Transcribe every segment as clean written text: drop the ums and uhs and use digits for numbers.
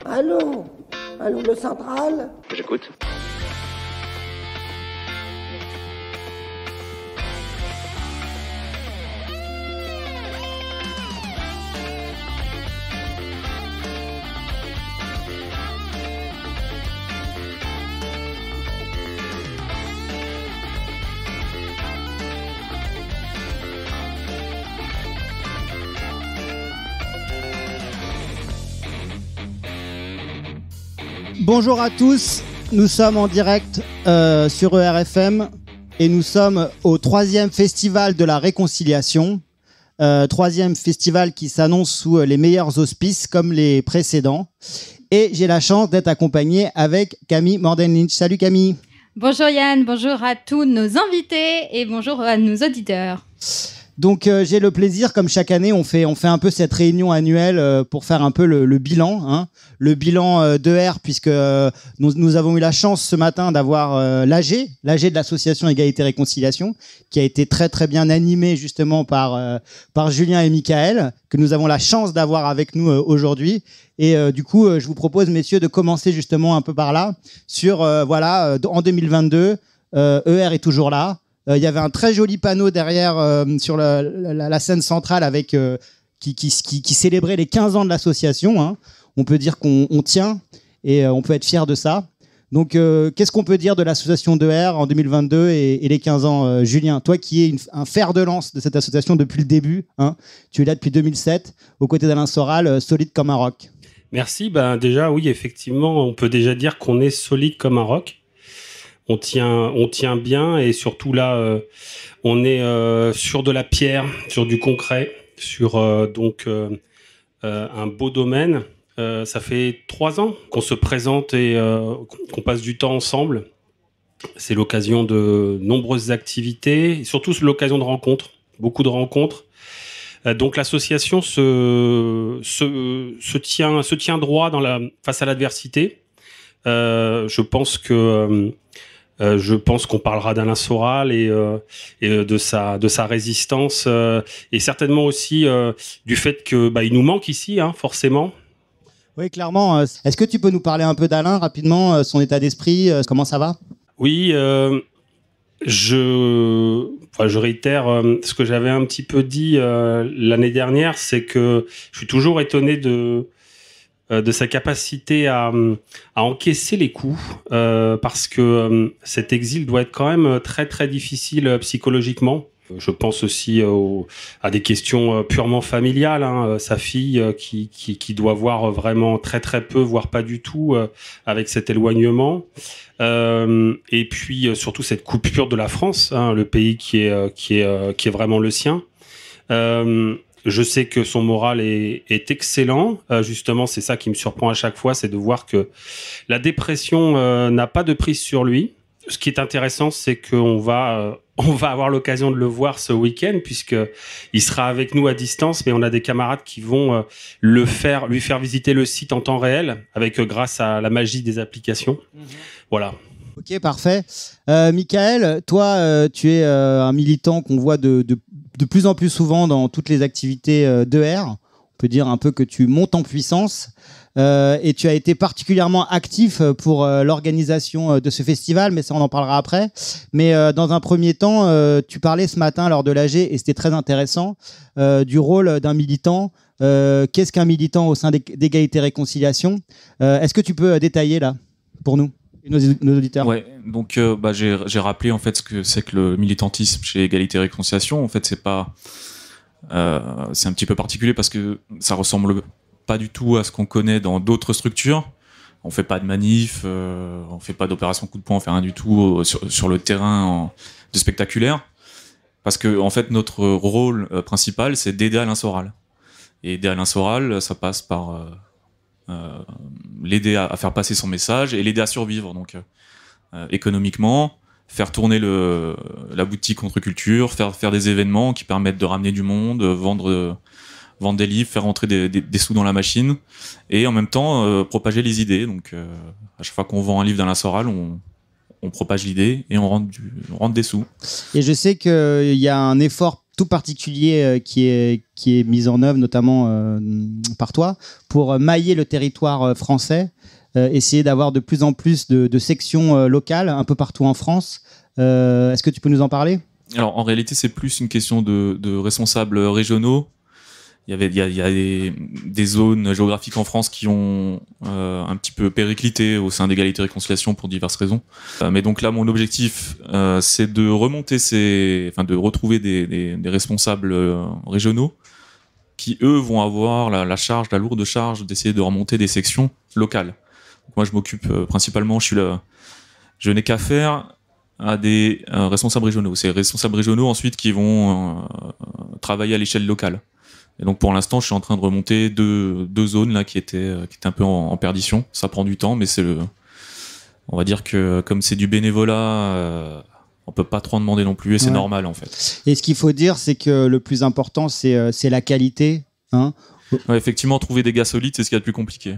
Allô? Allô, le central? J'écoute. Bonjour à tous, nous sommes en direct sur ERFM et nous sommes au 3e festival de la réconciliation. 3e festival qui s'annonce sous les meilleurs auspices comme les précédents. Et j'ai la chance d'être accompagné avec Camille Mordenlynch. Salut Camille. Bonjour Yann, bonjour à tous nos invités et bonjour à nos auditeurs. Donc j'ai le plaisir, comme chaque année, on fait un peu cette réunion annuelle pour faire un peu le bilan, hein, le bilan d'ER, puisque nous avons eu la chance ce matin d'avoir l'AG de l'association Égalité Réconciliation, qui a été très très bien animé justement par Julien et Michael, que nous avons la chance d'avoir avec nous aujourd'hui. Et du coup, je vous propose, messieurs, de commencer justement un peu par là, sur en 2022, ER est toujours là. Il y avait un très joli panneau derrière sur la scène centrale avec qui célébrait les 15 ans de l'association. Hein. On peut dire qu'on tient et on peut être fier de ça. Donc, qu'est-ce qu'on peut dire de l'association d'ER en 2022 et les 15 ans, Julien, toi qui es un fer de lance de cette association depuis le début, hein, tu es là depuis 2007, aux côtés d'Alain Soral, solide comme un roc. Merci. Déjà, oui, effectivement, on peut déjà dire qu'on est solide comme un roc. On tient bien et surtout là, on est sur de la pierre, sur du concret, sur un beau domaine. Ça fait 3 ans qu'on se présente et qu'on passe du temps ensemble. C'est l'occasion de nombreuses activités, et surtout l'occasion de rencontres, beaucoup de rencontres. Donc l'association se tient droit face à l'adversité. Je pense qu'on parlera d'Alain Soral et de sa résistance et certainement aussi du fait que il nous manque ici, hein, forcément. Oui, clairement. Est-ce que tu peux nous parler un peu d'Alain rapidement, son état d'esprit, comment ça va ? Oui, je réitère ce que j'avais un petit peu dit l'année dernière, c'est que je suis toujours étonné de sa capacité à encaisser les coups, parce que cet exil doit être quand même très très difficile psychologiquement. Je pense aussi à des questions purement familiales, hein, sa fille qui doit voir vraiment très très peu, voire pas du tout, avec cet éloignement. Et puis surtout cette coupure de la France, hein, le pays qui est vraiment le sien. Je sais que son moral est excellent. Justement, c'est ça qui me surprend à chaque fois, c'est de voir que la dépression n'a pas de prise sur lui. Ce qui est intéressant, c'est qu'on va avoir l'occasion de le voir ce week-end, puisqu'il sera avec nous à distance, mais on a des camarades qui vont lui faire visiter le site en temps réel, grâce à la magie des applications. Voilà. Ok, parfait. Michael, toi, tu es un militant qu'on voit de plus en plus souvent dans toutes les activités d'ER. On peut dire un peu que tu montes en puissance et tu as été particulièrement actif pour l'organisation de ce festival, mais ça on en parlera après. Mais dans un premier temps, tu parlais ce matin lors de l'AG, et c'était très intéressant, du rôle d'un militant. Qu'est-ce qu'un militant au sein d'Égalité Réconciliation ? Est-ce que tu peux détailler là pour nous ? Nos auditeurs. Ouais, donc j'ai rappelé en fait ce que c'est que le militantisme chez Égalité et Réconciliation. En fait, c'est un petit peu particulier parce que ça ressemble pas du tout à ce qu'on connaît dans d'autres structures. On fait pas de manif, on fait pas d'opération coup de poing, on fait rien du tout sur le terrain de spectaculaire. Parce que en fait, notre rôle principal, c'est d'aider Alain Soral. Et aider Alain Soral, ça passe par l'aider à faire passer son message et l'aider à survivre, donc économiquement, faire tourner la boutique Contre-Culture, faire des événements qui permettent de ramener du monde, vendre des livres, faire rentrer des sous dans la machine, et en même temps propager les idées. Donc à chaque fois qu'on vend un livre d'Alain Soral, on propage l'idée et on rentre des sous. Et je sais qu'il y a un effort tout particulier qui est mis en œuvre notamment par toi pour mailler le territoire français, essayer d'avoir de plus en plus de sections locales un peu partout en France. Est-ce que tu peux nous en parler ? Alors en réalité, c'est plus une question de responsables régionaux. Il y a des zones géographiques en France qui ont un petit peu périclité au sein d'Égalité et Réconciliation pour diverses raisons. Mais donc là, mon objectif, c'est de remonter de retrouver des responsables régionaux qui, eux, vont avoir la lourde charge d'essayer de remonter des sections locales. Donc moi, je m'occupe principalement, je n'ai qu'à faire à des responsables régionaux. C'est les responsables régionaux ensuite qui vont travailler à l'échelle locale. Et donc pour l'instant, je suis en train de remonter deux zones là qui étaient un peu en perdition. Ça prend du temps, mais on va dire que comme c'est du bénévolat, on peut pas trop en demander non plus, et c'est normal en fait. Et ce qu'il faut dire, c'est que le plus important, c'est la qualité. Hein. Ouais, effectivement, trouver des gars solides, c'est ce qu'il y a de plus compliqué.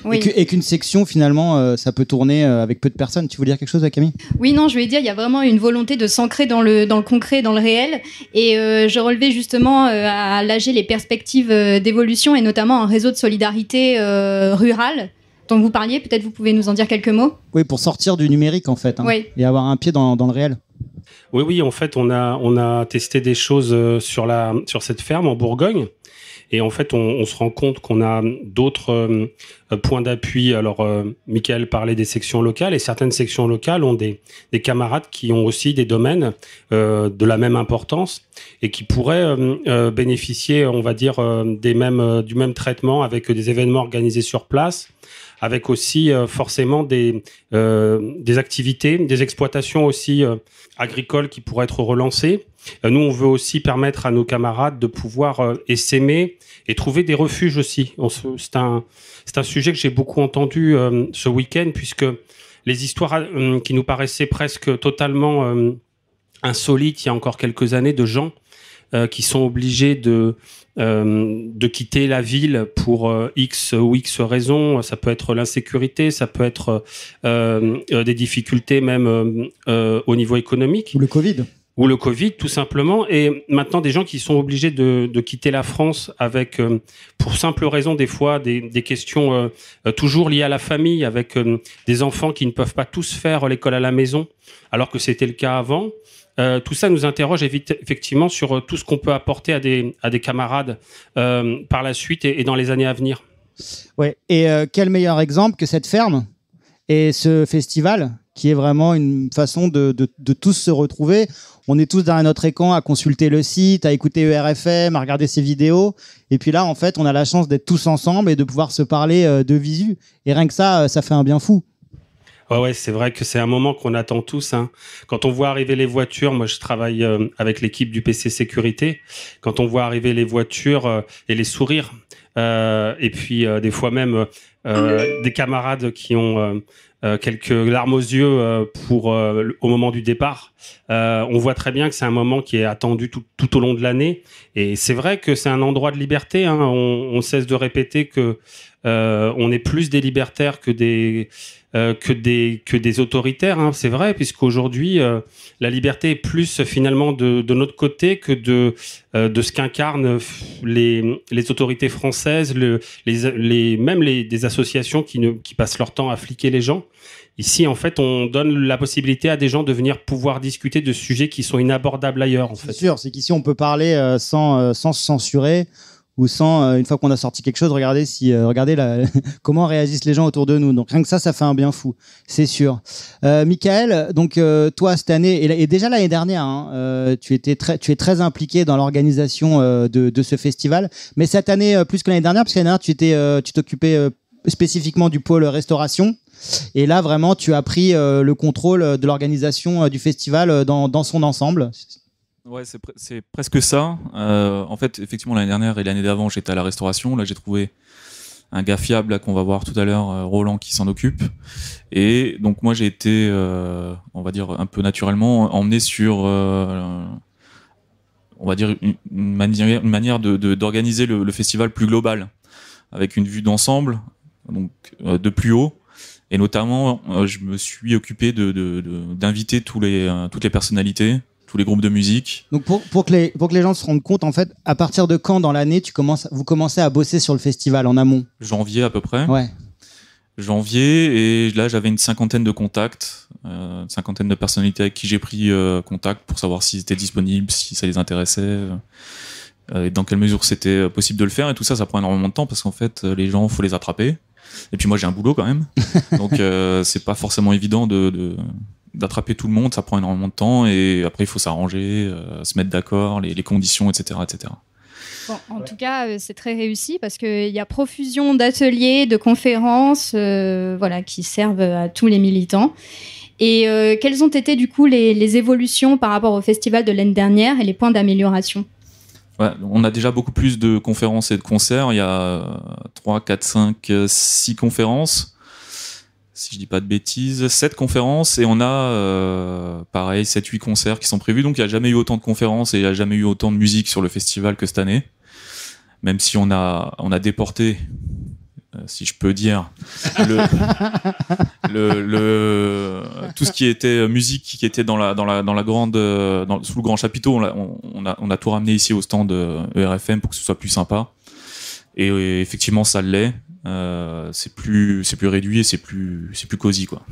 Oui. Et qu'une section, finalement, ça peut tourner avec peu de personnes. Tu voulais dire quelque chose, Camille ? Oui, non, je voulais dire, il y a vraiment une volonté de s'ancrer dans le concret, dans le réel. Et je relevais justement à l'AG les perspectives d'évolution, et notamment un réseau de solidarité rurale dont vous parliez. Peut-être vous pouvez nous en dire quelques mots ? Oui, pour sortir du numérique, en fait, oui. Et avoir un pied dans le réel. Oui, en fait, on a testé des choses sur cette ferme en Bourgogne. Et en fait, on se rend compte qu'on a d'autres points d'appui. Alors, Michael parlait des sections locales, et certaines sections locales ont des camarades qui ont aussi des domaines de la même importance et qui pourraient bénéficier, on va dire, du même traitement avec des événements organisés sur place, avec aussi forcément des activités, des exploitations aussi agricoles qui pourraient être relancées. Nous, on veut aussi permettre à nos camarades de pouvoir essaimer et trouver des refuges aussi. C'est un sujet que j'ai beaucoup entendu ce week-end, puisque les histoires qui nous paraissaient presque totalement insolites il y a encore quelques années, de gens qui sont obligés de quitter la ville pour X ou X raisons. Ça peut être l'insécurité, ça peut être des difficultés même au niveau économique. Ou le Covid, tout simplement. Et maintenant, des gens qui sont obligés de quitter la France avec, pour simple raison, des fois, des questions toujours liées à la famille, avec des enfants qui ne peuvent pas tous faire l'école à la maison, alors que c'était le cas avant. Tout ça nous interroge effectivement sur tout ce qu'on peut apporter à des camarades par la suite et dans les années à venir. Ouais. Et quel meilleur exemple que cette ferme et ce festival, qui est vraiment une façon de tous se retrouver. On est tous derrière notre écran à consulter le site, à écouter ERFM, à regarder ses vidéos. Et puis là, en fait, on a la chance d'être tous ensemble et de pouvoir se parler de visu. Et rien que ça fait un bien fou. Ouais, c'est vrai que c'est un moment qu'on attend tous. Hein. Quand on voit arriver les voitures, moi je travaille avec l'équipe du PC Sécurité. Quand on voit arriver les voitures et les sourires, et puis des fois même des camarades qui ont quelques larmes aux yeux au moment du départ. On voit très bien que c'est un moment qui est attendu tout au long de l'année. Et c'est vrai que c'est un endroit de liberté. Hein. On cesse de répéter que on est plus des libertaires que des autoritaires. Hein. C'est vrai, puisqu'aujourd'hui, la liberté est plus finalement de notre côté que de ce qu'incarnent les autorités françaises, même des associations qui passent leur temps à fliquer les gens. Ici, en fait, on donne la possibilité à des gens de venir pouvoir discuter de sujets qui sont inabordables ailleurs. En fait. C'est sûr, c'est qu'ici, on peut parler sans se censurer ou sans, une fois qu'on a sorti quelque chose, regardez comment réagissent les gens autour de nous. Donc rien que ça fait un bien fou, c'est sûr. Michael, donc toi, cette année, et déjà l'année dernière, hein, tu es très impliqué dans l'organisation de ce festival, mais cette année, plus que l'année dernière, parce que l'année dernière, tu t'occupais spécifiquement du pôle restauration. Et là, vraiment, tu as pris le contrôle de l'organisation du festival dans son ensemble. Ouais, c'est presque ça. En fait, effectivement, l'année dernière et l'année d'avant, j'étais à la restauration. Là, j'ai trouvé un gars fiable là, qu'on va voir tout à l'heure, Roland, qui s'en occupe. Et donc, moi, j'ai été, on va dire, un peu naturellement emmené sur, on va dire, une manière d'organiser le festival plus global, avec une vue d'ensemble, donc de plus haut. Et notamment, je me suis occupé d'inviter toutes les personnalités, tous les groupes de musique. Donc pour que les gens se rendent compte, en fait, à partir de quand dans l'année vous commencez à bosser sur le festival en amont? Janvier à peu près. Ouais. Janvier, et là j'avais une cinquantaine de contacts, une cinquantaine de personnalités avec qui j'ai pris contact pour savoir s'ils étaient disponibles, si ça les intéressait, et dans quelle mesure c'était possible de le faire. Et tout ça, ça prend énormément de temps parce qu'en fait, les gens, faut les attraper. Et puis moi, j'ai un boulot quand même, donc c'est pas forcément évident d'attraper tout le monde. Ça prend énormément de temps, et après il faut s'arranger, se mettre d'accord, les conditions, etc., etc. Bon, en tout cas, c'est très réussi parce qu'il y a profusion d'ateliers, de conférences qui servent à tous les militants. Et quelles ont été du coup les évolutions par rapport au festival de l'année dernière et les points d'amélioration? Ouais, on a déjà beaucoup plus de conférences et de concerts. Il y a 3, 4, 5, 6 conférences. Si je dis pas de bêtises, 7 conférences, et on a pareil 7-8 concerts qui sont prévus. Donc il n'y a jamais eu autant de conférences et il n'y a jamais eu autant de musique sur le festival que cette année. Même si on a déporté, si je peux dire, tout ce qui était musique qui était dans la grande, sous le grand chapiteau, on a tout ramené ici au stand ERFM pour que ce soit plus sympa. Et effectivement, ça l'est. C'est plus réduit et c'est plus cosy, quoi.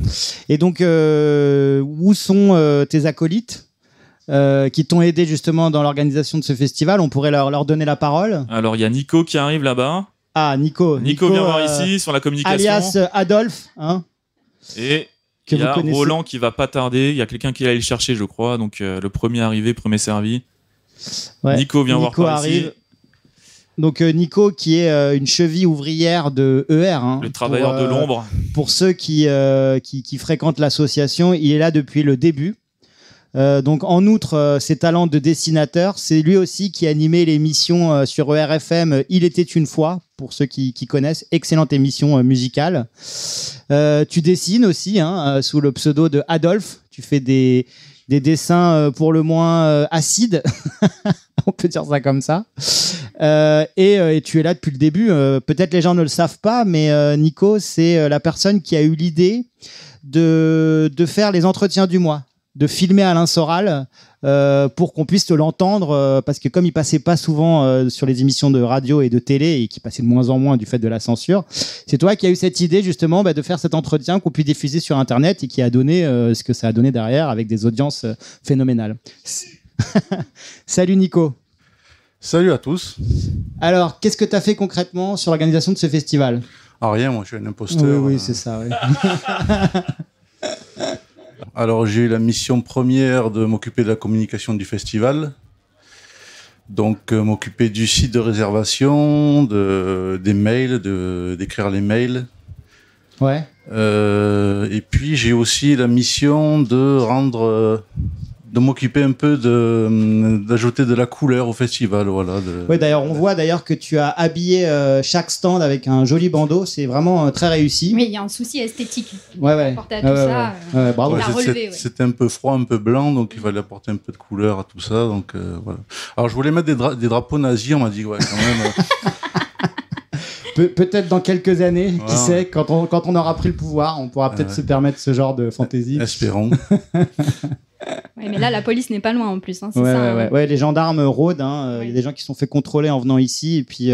Et donc où sont tes acolytes qui t'ont aidé justement dans l'organisation de ce festival? On pourrait leur donner la parole. Alors il y a Nico qui arrive là-bas. Ah, Nico vient voir ici sur la communication, alias Adolphe, hein. Et il y a Roland qui va pas tarder. Il y a quelqu'un qui va aller le chercher, je crois. Donc le premier arrivé, premier servi. Ouais. Nico vient voir par ici. Donc Nico qui est une cheville ouvrière de ER, hein, le travailleur de l'ombre. Pour ceux qui fréquentent l'association, il est là depuis le début. Donc en outre ses talents de dessinateur, c'est lui aussi qui animait l'émission sur ERFM Il était une fois, pour ceux qui connaissent, excellente émission musicale. Tu dessines aussi, hein, sous le pseudo de Adolphe. Tu fais des dessins pour le moins acides, on peut dire ça comme ça. Et tu es là depuis le début. Peut-être les gens ne le savent pas, mais Nico, c'est la personne qui a eu l'idée de faire les entretiens du mois, de filmer Alain Soral pour qu'on puisse l'entendre, parce que comme il passait pas souvent sur les émissions de radio et de télé, et qui passait de moins en moins du fait de la censure, c'est toi qui as eu cette idée justement de faire cet entretien qu'on puisse diffuser sur Internet et qui a donné ce que ça a donné derrière avec des audiences phénoménales. Salut Nico. Salut à tous. Alors, qu'est-ce que tu as fait concrètement sur l'organisation de ce festival? Ah, rien, moi je suis un imposteur. Oui, c'est ça. Oui. Alors, j'ai eu la mission première de m'occuper de la communication du festival. Donc, m'occuper du site de réservation, des mails, d'écrire les mails. Ouais. Et puis, j'ai aussi la mission de m'occuper un peu d'ajouter de la couleur au festival, voilà. Ouais, d'ailleurs, on voit d'ailleurs que tu as habillé chaque stand avec un joli bandeau, c'est vraiment très réussi. Oui, il y a un souci esthétique. Ouais. Apporter à tout ça. Bravo. Ouais, c'était un peu froid, un peu blanc, donc il fallait apporter un peu de couleur à tout ça, donc voilà. Alors je voulais mettre des drapeaux nazis, on m'a dit ouais, quand même. Peut-être dans quelques années, qui sait, quand on aura pris le pouvoir, on pourra peut-être se permettre ce genre de fantaisie. Espérons. Ouais, mais là, la police n'est pas loin en plus. Hein, c'est ouais, les gendarmes rôdent. Il y a des gens qui se sont fait contrôler en venant ici. Et puis,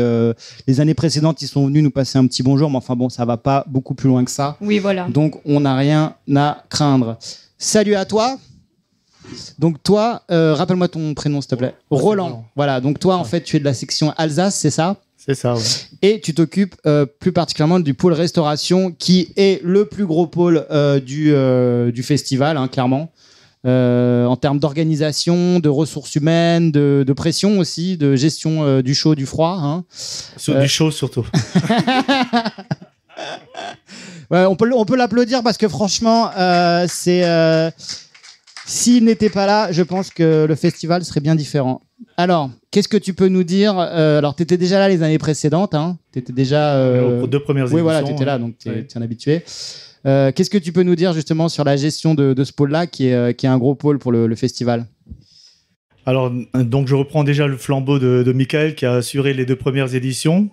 les années précédentes, ils sont venus nous passer un petit bonjour. Mais enfin bon, ça va pas beaucoup plus loin que ça. Oui, voilà. Donc, on n'a rien à craindre. Salut à toi. Donc, toi, rappelle-moi ton prénom, s'il te plaît. Roland. Voilà. Donc, toi, en fait, tu es de la section Alsace, c'est ça ? C'est ça, ouais. Et tu t'occupes plus particulièrement du pôle restauration, qui est le plus gros pôle du festival, hein, clairement. En termes d'organisation, de ressources humaines, de pression aussi, de gestion du chaud, du froid. Hein. Du chaud surtout. Ouais, on peut l'applaudir parce que franchement, s'il n'était pas là, je pense que le festival serait bien différent. Alors, qu'est-ce que tu peux nous dire? Alors, tu étais déjà là les années précédentes. Hein. Tu étais déjà... aux deux premières éditions. Oui, voilà, tu étais là, donc tu es un habitué. Qu'est-ce que tu peux nous dire justement sur la gestion de ce pôle-là, qui est un gros pôle pour le festival? Alors, donc je reprends déjà le flambeau de Michael, qui a assuré les deux premières éditions.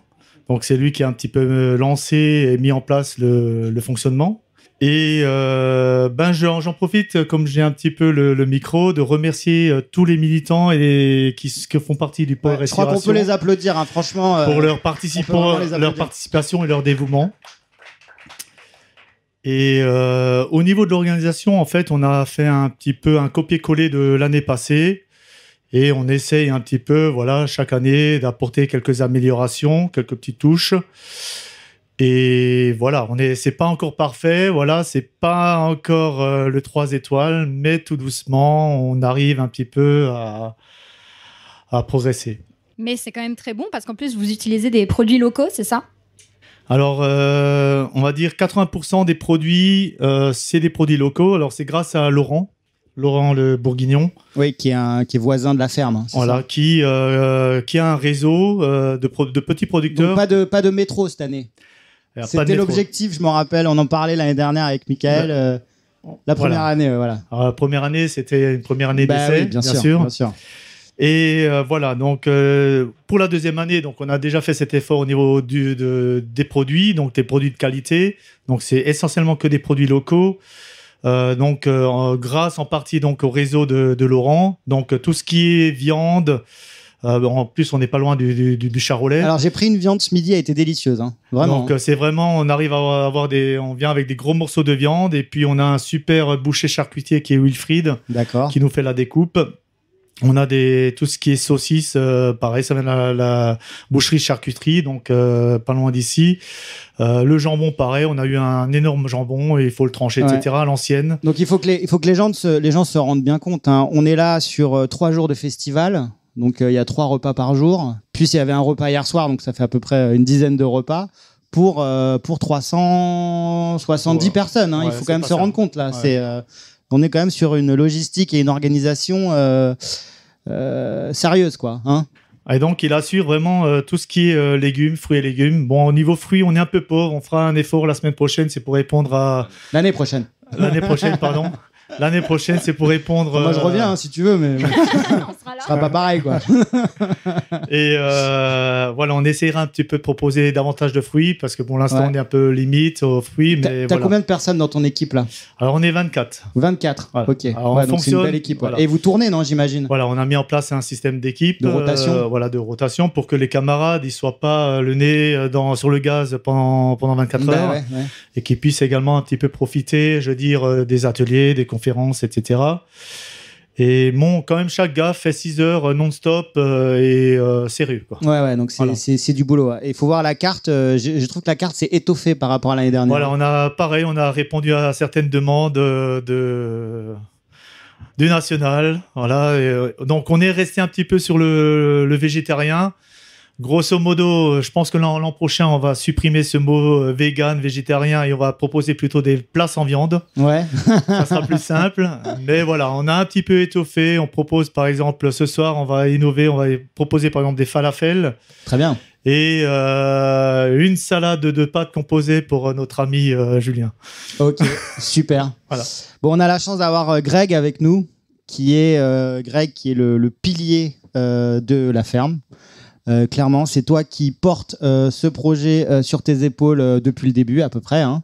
Donc c'est lui qui a un petit peu lancé et mis en place le fonctionnement. Et j'en profite, comme j'ai un petit peu le micro, de remercier tous les militants qui font partie du pôle Je crois Respiration. qu'on peut les applaudir, hein, franchement. Pour leur applaudir. participation et leur dévouement. Et au niveau de l'organisation, en fait, on a fait un petit peu un copier-coller de l'année passée. Et on essaye un petit peu, voilà, chaque année, d'apporter quelques améliorations, quelques petites touches. Et voilà, c'est pas encore parfait, voilà, c'est pas encore le 3 étoiles, mais tout doucement, on arrive un petit peu à progresser. Mais c'est quand même très bon parce qu'en plus, vous utilisez des produits locaux, c'est ça? Alors, on va dire 80% des produits, c'est des produits locaux. Alors, c'est grâce à Laurent le Bourguignon. Oui, qui est voisin de la ferme. Hein, voilà, ça. qui a un réseau de petits producteurs. Donc, pas de métro cette année. C'était l'objectif, je m'en rappelle, on en parlait l'année dernière avec Michael. La première année, voilà. Alors, la première année, c'était une première année d'essai, oui, bien sûr. Et voilà, donc pour la deuxième année, donc on a déjà fait cet effort au niveau des produits, donc des produits de qualité. Donc c'est essentiellement que des produits locaux. Grâce en partie donc au réseau de Laurent. Donc tout ce qui est viande. En plus, on n'est pas loin du charolais. Alors, j'ai pris une viande ce midi, elle était délicieuse, hein. Vraiment. Donc, c'est vraiment, on arrive à avoir on vient avec des gros morceaux de viande, et puis on a un super boucher charcutier qui est Wilfried, qui nous fait la découpe. On a tout ce qui est saucisses, pareil, ça vient de la boucherie charcuterie, donc pas loin d'ici. Le jambon, pareil, on a eu un énorme jambon et il faut le trancher, etc. à l'ancienne. Donc, il faut que les gens se rendent bien compte, hein. On est là sur 3 jours de festival. Donc, il y a 3 repas par jour. Puis, il y avait un repas hier soir, donc ça fait à peu près une dizaine de repas pour 370 personnes. Hein. Il faut quand même se rendre compte, là. Ouais. On est quand même sur une logistique et une organisation sérieuse, quoi. Hein. Et donc, il assure vraiment tout ce qui est légumes, fruits et légumes. Bon, au niveau fruits, on est un peu pauvre. On fera un effort la semaine prochaine, c'est pour répondre à... L'année prochaine, pardon. L'année prochaine, c'est pour répondre... Moi, je reviens, hein, si tu veux, mais... On sera là. Ce sera pas pareil, quoi. Et voilà, on essaiera un petit peu de proposer davantage de fruits, parce que pour l'instant, on est un peu limite aux fruits. T'as combien de personnes dans ton équipe, là? Alors, on est 24. 24, voilà. Ok. Alors, donc c'est une belle équipe. Voilà. Et vous tournez, non, j'imagine? Voilà, on a mis en place un système d'équipe. De rotation. De rotation, pour que les camarades ne soient pas le nez sur le gaz pendant 24 heures. Ouais. Et qu'ils puissent également un petit peu profiter, je veux dire, des ateliers, des conférences, etc. Et quand même, chaque gars fait 6 heures non-stop et sérieux, quoi. Ouais, donc c'est du boulot. Et il faut voir la carte. Je trouve que la carte s'est étoffée par rapport à l'année dernière. Voilà, on a répondu à certaines demandes du national. Voilà, donc on est resté un petit peu sur le végétarien. Grosso modo, je pense que l'an prochain, on va supprimer ce mot vegan, végétarien, et on va proposer plutôt des plats sans viande. Ouais. Ça sera plus simple. Mais voilà, on a un petit peu étoffé. On propose, par exemple, ce soir, on va innover. On va proposer, par exemple, des falafels. Très bien. Et une salade de pâtes composée pour notre ami Julien. Ok, super. Voilà. Bon, on a la chance d'avoir Greg avec nous, qui est le pilier de la ferme. Clairement, c'est toi qui portes ce projet sur tes épaules depuis le début à peu près, hein.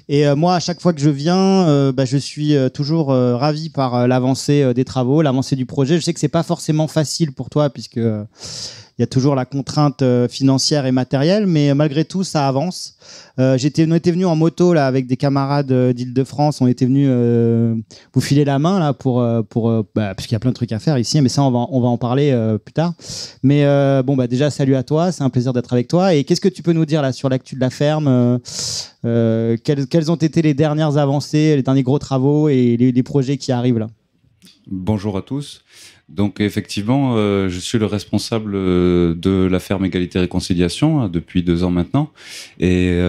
Et moi, à chaque fois que je viens, je suis toujours ravi par l'avancée des travaux, l'avancée du projet. Je sais que c'est pas forcément facile pour toi puisque il y a toujours la contrainte financière et matérielle, mais malgré tout, ça avance. On était venu en moto là avec des camarades d'Île-de-France. On était venus vous filer la main là parce qu'il y a plein de trucs à faire ici, mais ça on va en parler plus tard. Mais déjà salut à toi, c'est un plaisir d'être avec toi. Et qu'est-ce que tu peux nous dire là sur l'actu de la ferme? Quelles ont été les dernières avancées, les derniers gros travaux et les projets qui arrivent là? Bonjour à tous. Donc effectivement, je suis le responsable de la ferme Égalité Réconciliation depuis 2 ans maintenant. Et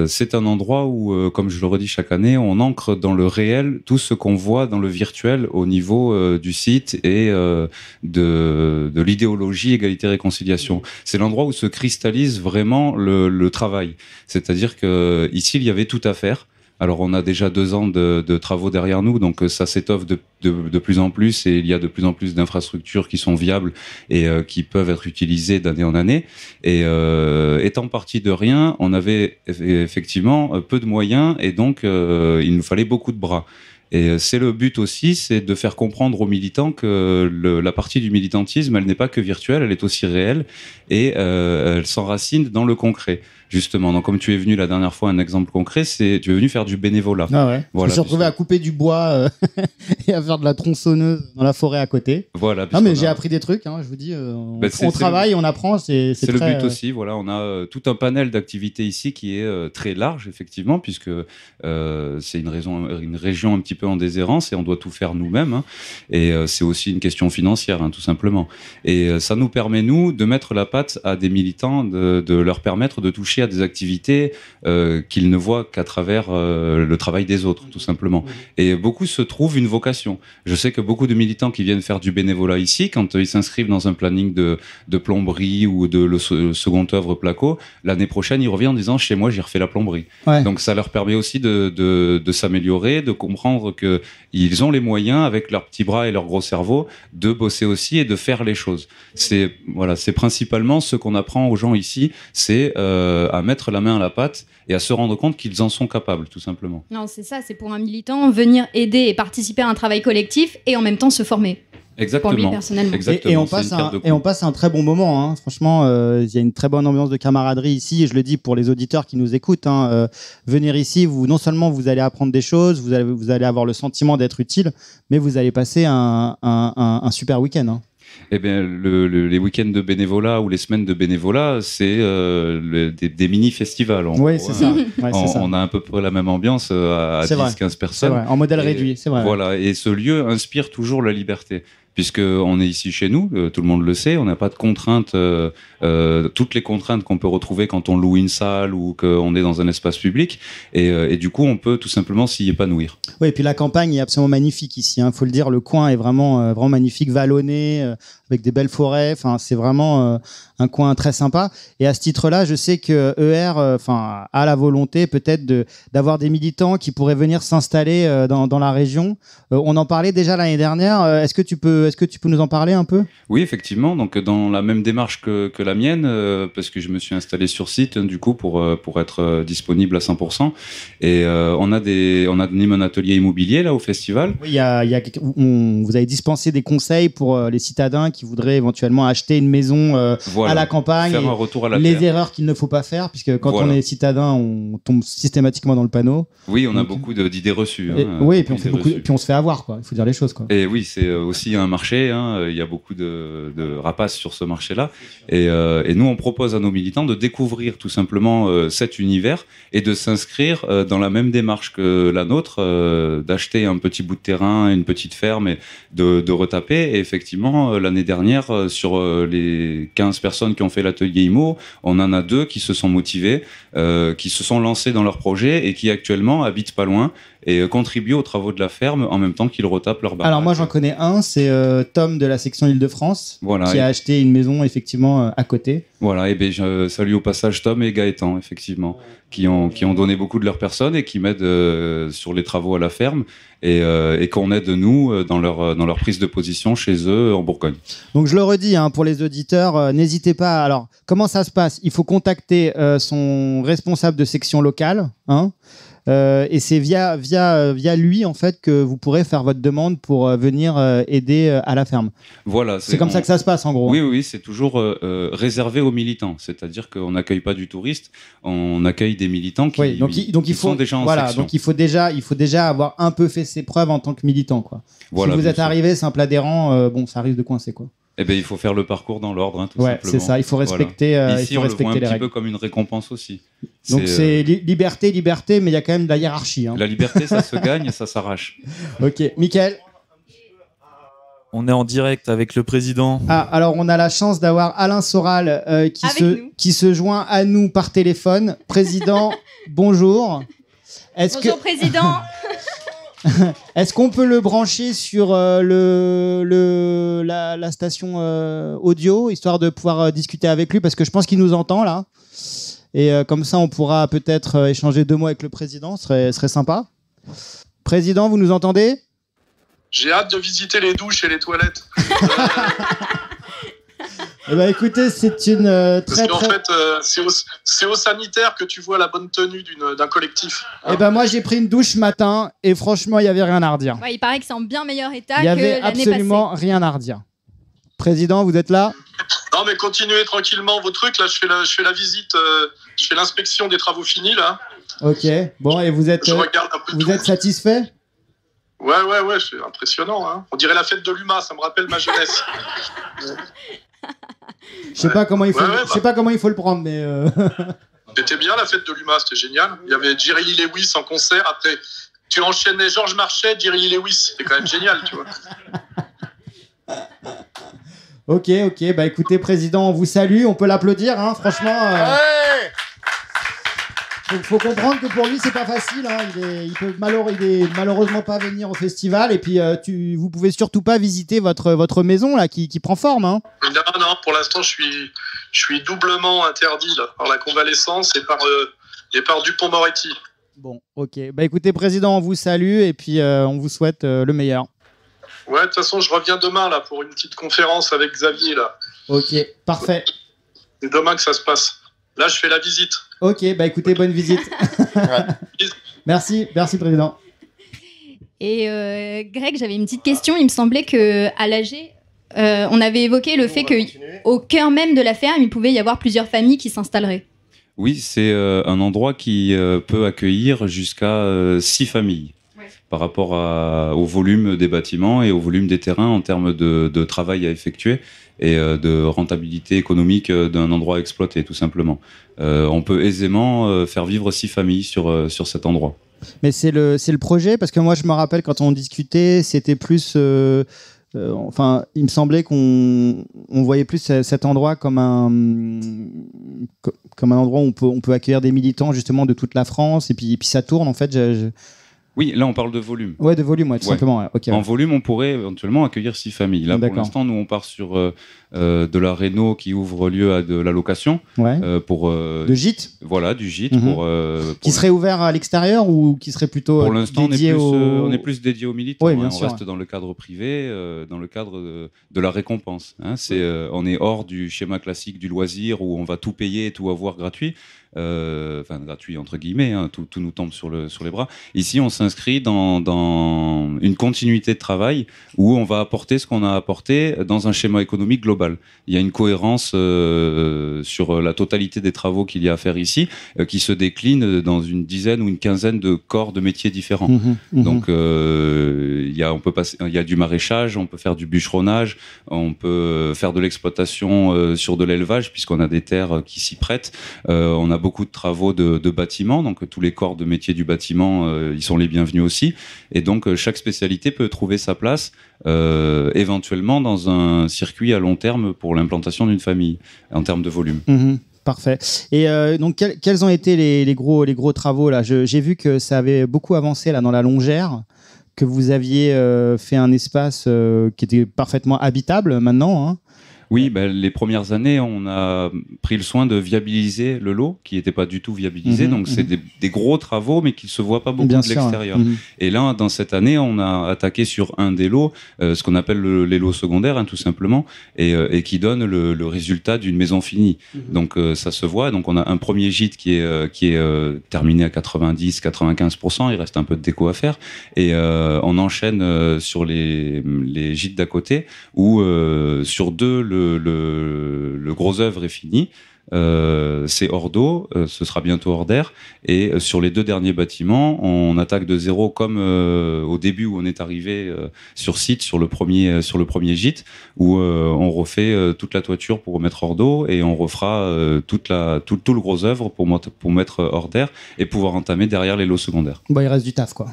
c'est un endroit où, comme je le redis chaque année, on ancre dans le réel tout ce qu'on voit dans le virtuel au niveau du site et de l'idéologie Égalité Réconciliation. C'est l'endroit où se cristallise vraiment le travail. C'est-à-dire que ici, il y avait tout à faire. Alors on a déjà 2 ans de travaux derrière nous, donc ça s'étoffe de plus en plus et il y a de plus en plus d'infrastructures qui sont viables et qui peuvent être utilisées d'année en année. Et étant parti de rien, on avait effectivement peu de moyens et donc il nous fallait beaucoup de bras. Et c'est le but aussi, c'est de faire comprendre aux militants que la partie du militantisme, elle n'est pas que virtuelle, elle est aussi réelle et elle s'enracine dans le concret. Justement, donc comme tu es venu la dernière fois, un exemple concret, c'est tu es venu faire du bénévolat. Ah ouais. Voilà, je me suis retrouvé à couper du bois et à faire de la tronçonneuse dans la forêt à côté. Voilà. Non mais j'ai appris des trucs, hein, je vous dis, on travaille, on apprend, c'est le très, but aussi. Voilà, on a tout un panel d'activités ici qui est très large effectivement, puisque c'est une région un petit peu en déshérence et on doit tout faire nous-mêmes. Hein, et c'est aussi une question financière, hein, tout simplement. Et ça nous permet nous de mettre la patte à des militants, de leur permettre de toucher à des activités qu'ils ne voient qu'à travers le travail des autres, tout simplement. Et beaucoup se trouvent une vocation. Je sais que beaucoup de militants qui viennent faire du bénévolat ici, quand ils s'inscrivent dans un planning de plomberie ou de le second œuvre placo, l'année prochaine, ils reviennent en disant « chez moi, j'ai refait la plomberie ouais. ». Donc ça leur permet aussi de s'améliorer, de comprendre qu'ils ont les moyens, avec leurs petits bras et leur gros cerveau, de bosser aussi et de faire les choses. C'est principalement ce qu'on apprend aux gens ici, c'est à mettre la main à la pâte et à se rendre compte qu'ils en sont capables, tout simplement. Non, c'est ça, c'est pour un militant venir aider et participer à un travail collectif et en même temps se former. Exactement. Pour lui personnellement. Et on passe un très bon moment. Hein. Franchement, il y a une très bonne ambiance de camaraderie ici. Et je le dis pour les auditeurs qui nous écoutent. Hein, venir ici, non seulement vous allez apprendre des choses, vous allez avoir le sentiment d'être utile, mais vous allez passer un super week-end. Hein. Eh bien, les week-ends de bénévolat ou les semaines de bénévolat, c'est des mini-festivals. Oui, c'est ça. On a à peu près la même ambiance à 10-15 personnes. C'est vrai, en modèle réduit, c'est vrai. Voilà, et ce lieu inspire toujours la liberté. Puisqu'on est ici chez nous, tout le monde le sait, on n'a pas de contraintes, toutes les contraintes qu'on peut retrouver quand on loue une salle ou qu'on est dans un espace public, et du coup on peut tout simplement s'y épanouir. Oui, et puis la campagne est absolument magnifique ici, hein, faut le dire, le coin est vraiment magnifique, vallonné, avec des belles forêts, enfin c'est vraiment un coin très sympa. Et à ce titre-là, je sais que ER a la volonté peut-être d'avoir des militants qui pourraient venir s'installer dans la région. On en parlait déjà l'année dernière, est-ce que tu peux nous en parler un peu ? Oui, effectivement. Donc, dans la même démarche que la mienne, parce que je me suis installé sur site, du coup, pour être disponible à 100%. Et on anime un atelier immobilier là au festival. Oui, vous avez dispensé des conseils pour les citadins qui voudraient éventuellement acheter une maison à la campagne. Faire un retour à la terre. Les erreurs qu'il ne faut pas faire, puisque quand on est citadin, on tombe systématiquement dans le panneau. Oui, on a beaucoup d'idées reçues. Oui, et puis on se fait avoir, quoi. Il faut dire les choses, quoi. Et oui, c'est aussi un marché. Hein. Il y a beaucoup de rapaces sur ce marché-là. Et nous, on propose à nos militants de découvrir tout simplement cet univers et de s'inscrire dans la même démarche que la nôtre, d'acheter un petit bout de terrain, une petite ferme et de retaper. Et effectivement, l'année dernière, sur les 15 personnes qui ont fait l'atelier IMO, on en a 2 qui se sont motivés, qui se sont lancés dans leur projet et qui actuellement habitent pas loin et contribuent aux travaux de la ferme en même temps qu'ils retapent leur baraque. Alors moi j'en connais un, c'est Tom de la section Île-de-France, qui a acheté une maison effectivement à côté. Voilà, et bien je salue au passage Tom et Gaëtan effectivement, qui ont donné beaucoup de leur personne et qui m'aident sur les travaux à la ferme et qu'on aide nous dans leur prise de position chez eux en Bourgogne. Donc je le redis pour les auditeurs, n'hésitez pas. Alors comment ça se passe ? Il faut contacter son responsable de section locale, et c'est via lui en fait que vous pourrez faire votre demande pour venir aider à la ferme. Voilà, c'est comme ça que ça se passe en gros. Oui, c'est toujours réservé aux militants, c'est-à-dire qu'on n'accueille pas du touriste, on accueille des militants qui, sont déjà en section. Donc il faut déjà avoir un peu fait ses preuves en tant que militant, quoi. Voilà, si vous êtes arrivé simple adhérent, ça risque de coincer, quoi. Eh ben, il faut faire le parcours dans l'ordre, tout simplement. C'est ça, il faut respecter, Ici, on le voit un petit peu comme une récompense aussi. Donc c'est liberté, mais il y a quand même de la hiérarchie. La liberté, ça se gagne et ça s'arrache. Ok, Mickaël. On est en direct avec le président. Alors on a la chance d'avoir Alain Soral qui se joint à nous par téléphone. Président, bonjour. Bonjour président. Est-ce qu'on peut le brancher sur la station audio, histoire de pouvoir discuter avec lui, parce que je pense qu'il nous entend là. Et comme ça, on pourra peut-être échanger 2 mots avec le président. Ce serait sympa. Président, vous nous entendez ? J'ai hâte de visiter les douches et les toilettes. Eh ben, écoutez, c'est une Parce qu'en fait, c'est au sanitaire que tu vois la bonne tenue d'un collectif. Eh ben, moi, j'ai pris une douche ce matin et franchement, il n'y avait rien à redire. Ouais, il paraît que c'est en bien meilleur état Il n'y que avait l'année passée. absolument rien à redire. Président, vous êtes là ? Non, mais continuez tranquillement vos trucs. Là, je fais la visite, je fais l'inspection des travaux finis, là. Ok. Bon, et vous êtes, Je regarde un peu vous tout. êtes satisfait ? Ouais, c'est impressionnant. Hein. On dirait la fête de l'UMA, ça me rappelle ma jeunesse. Je sais pas comment il faut. Ouais, Je sais pas comment il faut le prendre, mais. C'était bien la fête de l'UMA, c'était génial. Il y avait Jerry Lee Lewis en concert. Après, tu enchaînais Georges Marchais, Jerry Lee Lewis. C'était quand même génial, tu vois. Ok. Bah écoutez, président, on vous salue. On peut l'applaudir, hein. Franchement. Faut comprendre que pour lui c'est pas facile. Hein. Il est malheureusement pas venir au festival. Et puis vous pouvez surtout pas visiter votre maison là qui prend forme. Hein. Non. Pour l'instant, je suis doublement interdit là, par la convalescence et par Dupond-Moretti. Bon, ok. Bah écoutez, président, on vous salue et puis on vous souhaite le meilleur. Ouais, de toute façon, je reviens demain là pour une petite conférence avec Xavier là. Ok, parfait. C'est demain que ça se passe. Là, je fais la visite. Ok, bah écoutez, bonne visite. Merci, président. Et Greg, j'avais une petite question. Il me semblait qu'à l'AG, on avait évoqué le fait qu'au cœur même de la ferme, il pouvait y avoir plusieurs familles qui s'installeraient. Oui, c'est un endroit qui peut accueillir jusqu'à 6 familles. Par rapport au volume des bâtiments et au volume des terrains en termes de travail à effectuer et de rentabilité économique d'un endroit à exploiter, tout simplement. On peut aisément faire vivre 6 familles sur cet endroit. Mais c'est le projet, parce que moi je me rappelle quand on discutait, c'était plus... enfin, il me semblait qu'on voyait plus cet endroit comme un endroit où on peut accueillir des militants justement de toute la France, et puis ça tourne en fait. Oui, là on parle de volume. Ouais, de volume, tout simplement. Ouais. Okay, en volume, on pourrait éventuellement accueillir 6 familles. Là, pour l'instant, nous on part sur de la réno qui ouvre lieu à de la location. Pour de gîte. Voilà, du gîte. Qui serait ouvert à l'extérieur ou qui serait plutôt pour l'instant, dédié on est plus dédié aux militants. Oui, bien on sûr, reste dans le cadre privé, dans le cadre de la récompense. Hein. On est hors du schéma classique du loisir où on va tout payer et tout avoir gratuit. Enfin gratuit entre guillemets, hein, tout nous tombe sur les bras. Ici, on s'inscrit dans une continuité de travail où on va apporter ce qu'on a apporté dans un schéma économique global. Il y a une cohérence sur la totalité des travaux qu'il y a à faire ici, qui se décline dans une dizaine ou une quinzaine de corps de métiers différents. Donc, il y a du maraîchage, on peut faire du bûcheronnage, on peut faire de l'exploitation sur de l'élevage puisqu'on a des terres qui s'y prêtent. On a beaucoup de travaux de bâtiments, donc tous les corps de métiers du bâtiment, ils sont les bienvenus aussi. Et donc, chaque spécialité peut trouver sa place, éventuellement dans un circuit à long terme pour l'implantation d'une famille, en termes de volume. Parfait. Et donc, quels ont été les gros travaux là ? J'ai vu que ça avait beaucoup avancé là dans la Longère, que vous aviez fait un espace qui était parfaitement habitable maintenant, hein. Oui, les premières années, on a pris le soin de viabiliser le lot, qui n'était pas du tout viabilisé. Donc, c'est des gros travaux, mais qui ne se voient pas beaucoup de l'extérieur. Et là, dans cette année, on a attaqué sur un des lots, ce qu'on appelle les lots secondaires, hein, tout simplement, et qui donne le résultat d'une maison finie. Donc, ça se voit. Donc, on a un premier gîte qui est terminé à 90-95%. Il reste un peu de déco à faire. Et on enchaîne sur les gîtes d'à côté, où sur 2, le gros œuvre est fini. C'est hors d'eau, ce sera bientôt hors d'air. Et sur les 2 derniers bâtiments, on attaque de zéro comme au début où on est arrivé sur site, sur le premier gîte, où on refait toute la toiture pour mettre hors d'eau et on refera tout le gros œuvre pour mettre hors d'air et pouvoir entamer derrière les lots secondaires. Il reste du taf, quoi.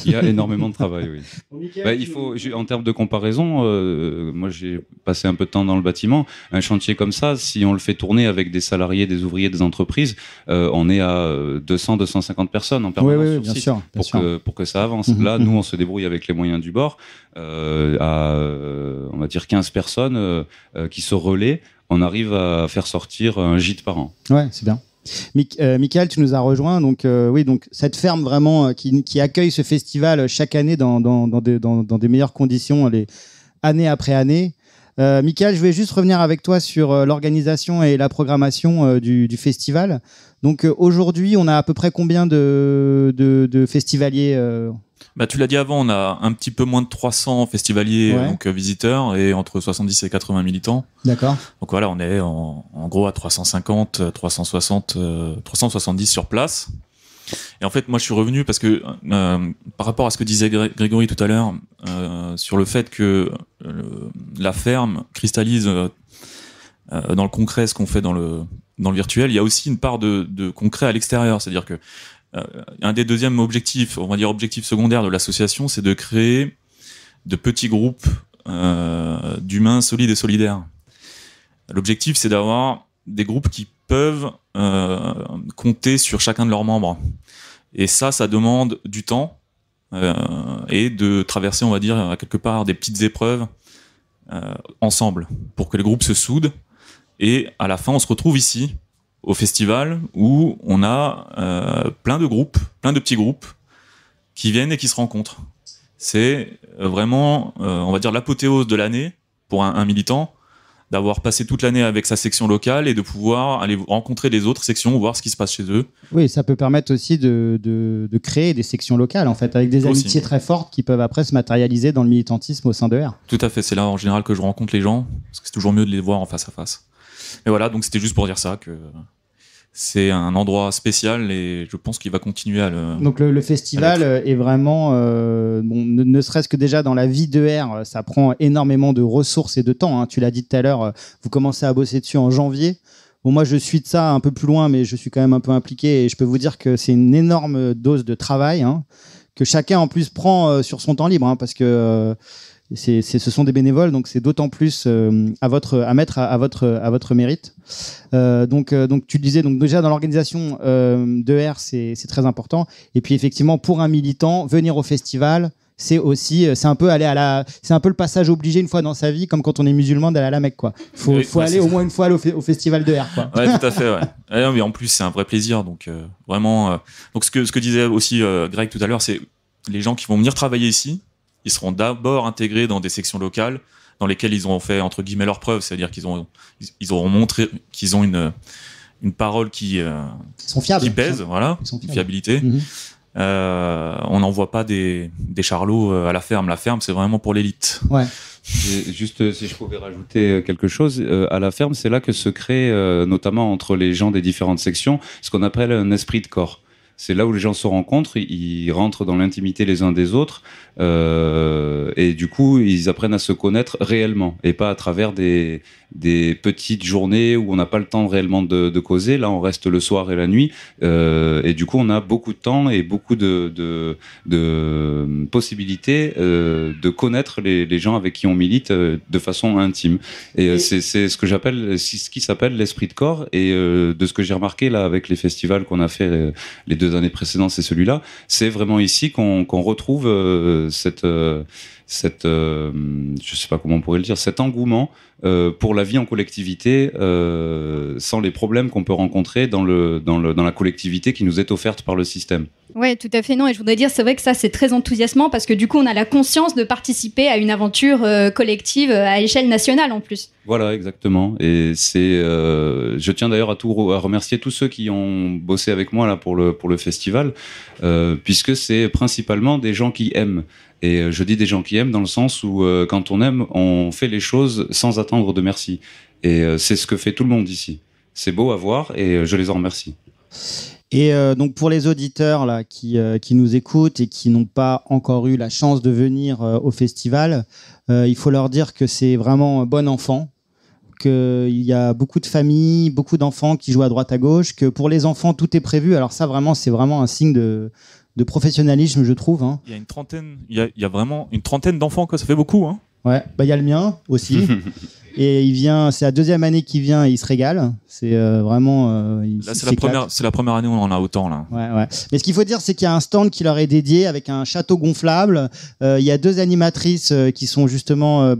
Il y a énormément de travail, oui. Il faut, en termes de comparaison, moi j'ai passé un peu de temps dans le bâtiment. Un chantier comme ça, si on le fait tourner avec des salariés, des ouvriers, des entreprises, on est à 200-250 personnes en permanence sur site pour que ça avance. Là, nous, on se débrouille avec les moyens du bord, à on va dire 15 personnes qui se relaient. On arrive à faire sortir un gîte par an. Ouais, c'est bien. Michael, tu nous as rejoint. Donc, oui, donc cette ferme vraiment qui accueille ce festival chaque année dans des meilleures conditions, année après année. Michael, je vais juste revenir avec toi sur l'organisation et la programmation du festival. Donc, aujourd'hui, on a à peu près combien de festivaliers Tu l'as dit avant, on a un petit peu moins de 300 festivaliers, donc visiteurs, et entre 70 et 80 militants. D'accord. Donc voilà, on est en gros à 350, 360, 370 sur place. Et en fait, moi, je suis revenu parce que par rapport à ce que disait Grégory tout à l'heure, sur le fait que la ferme cristallise dans le concret ce qu'on fait dans le virtuel, il y a aussi une part de concret à l'extérieur. C'est-à-dire que un des deuxièmes objectifs, on va dire objectif secondaire de l'association, c'est de créer de petits groupes d'humains solides et solidaires. L'objectif, c'est d'avoir des groupes qui peuvent compter sur chacun de leurs membres. Et ça demande du temps et de traverser, on va dire, à quelque part des petites épreuves ensemble pour que les groupes se soudent. Et à la fin, on se retrouve ici, au festival, où on a plein de groupes, plein de petits groupes qui viennent et qui se rencontrent. C'est vraiment, on va dire, l'apothéose de l'année pour un militant, d'avoir passé toute l'année avec sa section locale et de pouvoir aller rencontrer les autres sections, voir ce qui se passe chez eux. Oui, ça peut permettre aussi de créer des sections locales, en fait, avec des amitiés très fortes qui peuvent après se matérialiser dans le militantisme au sein de R. Tout à fait, c'est là en général que je rencontre les gens, parce que c'est toujours mieux de les voir en face à face. Et voilà, donc c'était juste pour dire ça, que c'est un endroit spécial et je pense qu'il va continuer à le... Donc le festival est vraiment, ne serait-ce que déjà dans la vie de R, ça prend énormément de ressources et de temps. Hein. Tu l'as dit tout à l'heure, vous commencez à bosser dessus en janvier. Bon, moi je suis de ça un peu plus loin, mais je suis quand même un peu impliqué et je peux vous dire que c'est une énorme dose de travail, hein, que chacun en plus prend sur son temps libre, hein, parce que... ce sont des bénévoles, donc c'est d'autant plus à mettre à votre mérite. Donc tu le disais, donc déjà dans l'organisation de R, c'est très important. Et puis effectivement, pour un militant, venir au festival, c'est un peu le passage obligé une fois dans sa vie, comme quand on est musulman d'aller à la Mecque, quoi. Faut aller au moins une fois au festival de R, quoi. Ouais, tout à fait. Ouais. Mais en plus, c'est un vrai plaisir. Donc vraiment, donc ce que disait aussi Greg tout à l'heure, c'est les gens qui vont venir travailler ici. Ils seront d'abord intégrés dans des sections locales dans lesquelles ils ont fait entre guillemets leur preuve, c'est-à-dire qu'ils auront montré qu'ils ont une parole qui pèse, voilà, une fiabilité. On n'envoie pas des charlots à la ferme. La ferme, c'est vraiment pour l'élite. Ouais. Et juste si je pouvais rajouter quelque chose, à la ferme, c'est là que se crée, notamment entre les gens des différentes sections, ce qu'on appelle un esprit de corps. C'est là où les gens se rencontrent, ils rentrent dans l'intimité les uns des autres, et du coup, ils apprennent à se connaître réellement, et pas à travers des petites journées où on n'a pas le temps réellement de causer. Là, on reste le soir et la nuit, et du coup, on a beaucoup de temps et beaucoup de possibilités de connaître les gens avec qui on milite de façon intime. Et c'est ce que j'appelle, ce qui s'appelle l'esprit de corps. Et de ce que j'ai remarqué là avec les festivals qu'on a fait les 2 années précédentes, c'est celui-là. C'est vraiment ici qu'on retrouve je sais pas comment on pourrait le dire, cet engouement pour la vie en collectivité, sans les problèmes qu'on peut rencontrer dans la collectivité qui nous est offerte par le système. Ouais, tout à fait, non. Et je voudrais dire, c'est vrai que ça, c'est très enthousiasmant parce que du coup, on a la conscience de participer à une aventure collective à échelle nationale en plus. Voilà, exactement. Et je tiens d'ailleurs à remercier tous ceux qui ont bossé avec moi là pour le festival, puisque c'est principalement des gens qui aiment. Et je dis des gens qui aiment dans le sens où quand on aime, on fait les choses sans attendre de merci. Et c'est ce que fait tout le monde ici. C'est beau à voir et je les en remercie. Et donc pour les auditeurs là, qui nous écoutent et qui n'ont pas encore eu la chance de venir au festival, il faut leur dire que c'est vraiment bon enfant, qu'il y a beaucoup de familles, beaucoup d'enfants qui jouent à droite à gauche, que pour les enfants tout est prévu. Alors ça vraiment, c'est vraiment un signe de professionnalisme, je trouve. Hein. Il y a vraiment une trentaine d'enfants, quoi. Ça fait beaucoup. Hein. Ouais, bah il y a le mien aussi. Et il vient, c'est la deuxième année qu'il vient et il se régale. C'est vraiment. Là, c'est la première année où on en a autant là. Ouais. Mais ce qu'il faut dire, c'est qu'il y a un stand qui leur est dédié avec un château gonflable. Il y a 2 animatrices qui sont justement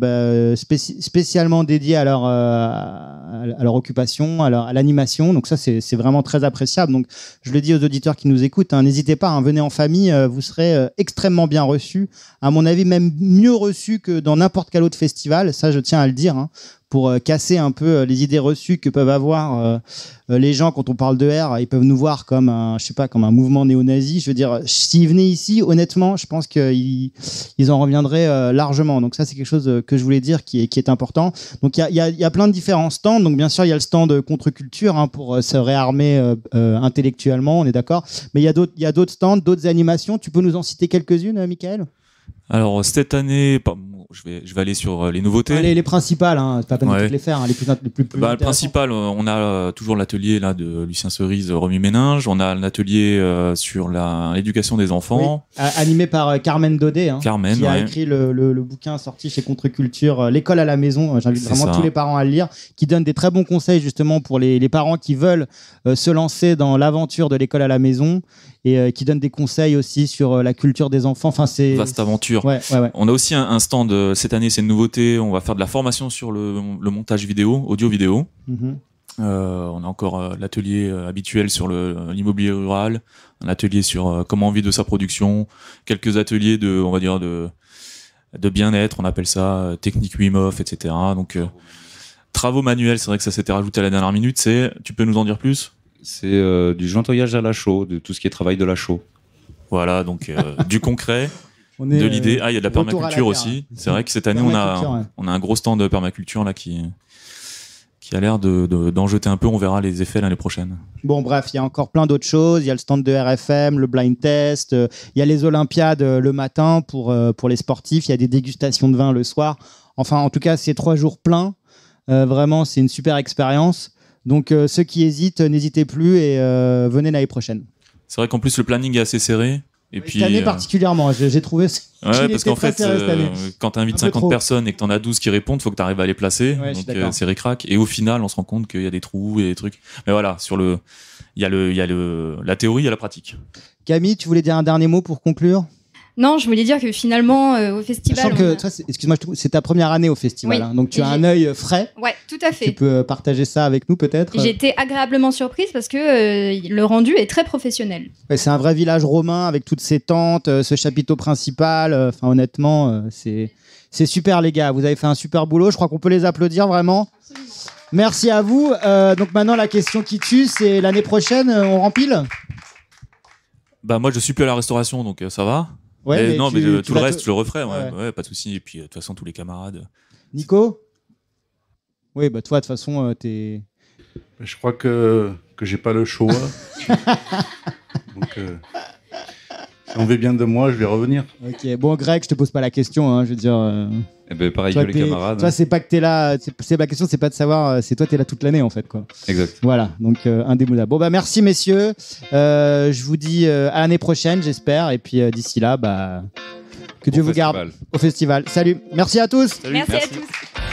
spécialement dédiées à leur occupation, à l'animation. Donc ça, c'est vraiment très appréciable. Donc je le dis aux auditeurs qui nous écoutent, hein, n'hésitez pas, hein, venez en famille, vous serez extrêmement bien reçus. À mon avis, même mieux reçus que dans n'importe quel autre festival. Ça, je tiens à le dire. Hein. Pour casser un peu les idées reçues que peuvent avoir les gens quand on parle de R, ils peuvent nous voir comme un mouvement néo-nazi. Je veux dire, s'ils venaient ici, honnêtement, je pense qu'ils en reviendraient largement. Donc ça, c'est quelque chose que je voulais dire qui est important. Donc il y a plein de différents stands. Donc bien sûr, il y a le stand contre-culture hein, pour se réarmer intellectuellement, on est d'accord. Mais il y a d'autres stands, d'autres animations. Tu peux nous en citer quelques-unes, Michael ? Alors cette année, je vais aller sur les nouveautés. Les principales, hein, pas peine de toutes les faire, hein, les plus le principal, on a toujours l'atelier là de Lucien Cerise, Romu Méninge. On a un atelier sur l'éducation des enfants, animé par Carmen Daudet, hein, qui a écrit le bouquin sorti chez Contre-Culture, l'école à la maison. J'invite vraiment tous les parents à le lire, qui donne des très bons conseils justement pour les parents qui veulent se lancer dans l'aventure de l'école à la maison. Et qui donne des conseils aussi sur la culture des enfants. Enfin, c'est vaste aventure. Ouais. On a aussi un stand cette année, c'est une nouveauté. On va faire de la formation sur le montage vidéo, audio-vidéo. Mm-hmm. On a encore l'atelier habituel sur l'immobilier rural, un atelier sur comment on vit de sa production, quelques ateliers de bien-être, on appelle ça technique Wim Hof, etc. Donc travaux manuels, c'est vrai que ça s'était rajouté à la dernière minute. Tu peux nous en dire plus ? C'est du jointoyage à la chaux, de tout ce qui est travail de la chaux. Voilà, donc du concret, de l'idée. Il y a de la permaculture aussi. C'est vrai que cette année, on a un gros stand de permaculture là qui a l'air d'en jeter un peu. On verra les effets l'année prochaine. Bon, bref, il y a encore plein d'autres choses. Il y a le stand de RFM, le blind test. Il y a les Olympiades le matin pour les sportifs. Il y a des dégustations de vin le soir. Enfin, en tout cas, c'est 3 jours pleins. Vraiment, c'est une super expérience. Donc ceux qui hésitent, n'hésitez plus et venez l'année prochaine. C'est vrai qu'en plus le planning est assez serré. Et puis, cette année particulièrement, j'ai trouvé parce qu'en fait, quand tu invites 50 personnes et que tu en as 12 qui répondent, il faut que tu arrives à les placer. Ouais, donc c'est ric-rac. Et au final, on se rend compte qu'il y a des trous et des trucs. Mais voilà, il y a la théorie, il y a la pratique. Camille, tu voulais dire un dernier mot pour conclure ? Non, je voulais dire que finalement, au festival... Excuse-moi, c'est ta première année au festival, hein, donc tu as un œil frais. Ouais, tout à fait. Tu peux partager ça avec nous peut-être ? J'ai été agréablement surprise parce que le rendu est très professionnel. Ouais, c'est un vrai village romain avec toutes ces tentes, ce chapiteau principal. Enfin, honnêtement, c'est super les gars. Vous avez fait un super boulot. Je crois qu'on peut les applaudir vraiment. Absolument. Merci à vous. Donc maintenant, la question qui tue, c'est l'année prochaine, on rempile ? Moi, je suis plus à la restauration, donc ça va. Ouais, mais tout le reste, je le referai. Ouais, pas de souci. Et puis, de toute façon, tous les camarades. Nico ? Oui, toi, de toute façon, t'es. Je crois que j'ai pas le choix. Donc, si on veut bien de moi, je vais revenir. Ok. Bon, Greg, je te pose pas la question. Hein, je veux dire. Pareil que les camarades. Toi, c'est pas que t'es là. La question, c'est pas de savoir. C'est toi, t'es là toute l'année, en fait, quoi. Exact. Voilà. Donc, indémodable. Bon, merci, messieurs. Je vous dis à l'année prochaine, j'espère. Et puis, d'ici là, que Dieu vous garde au festival. Salut. Merci à tous. Salut, merci à tous.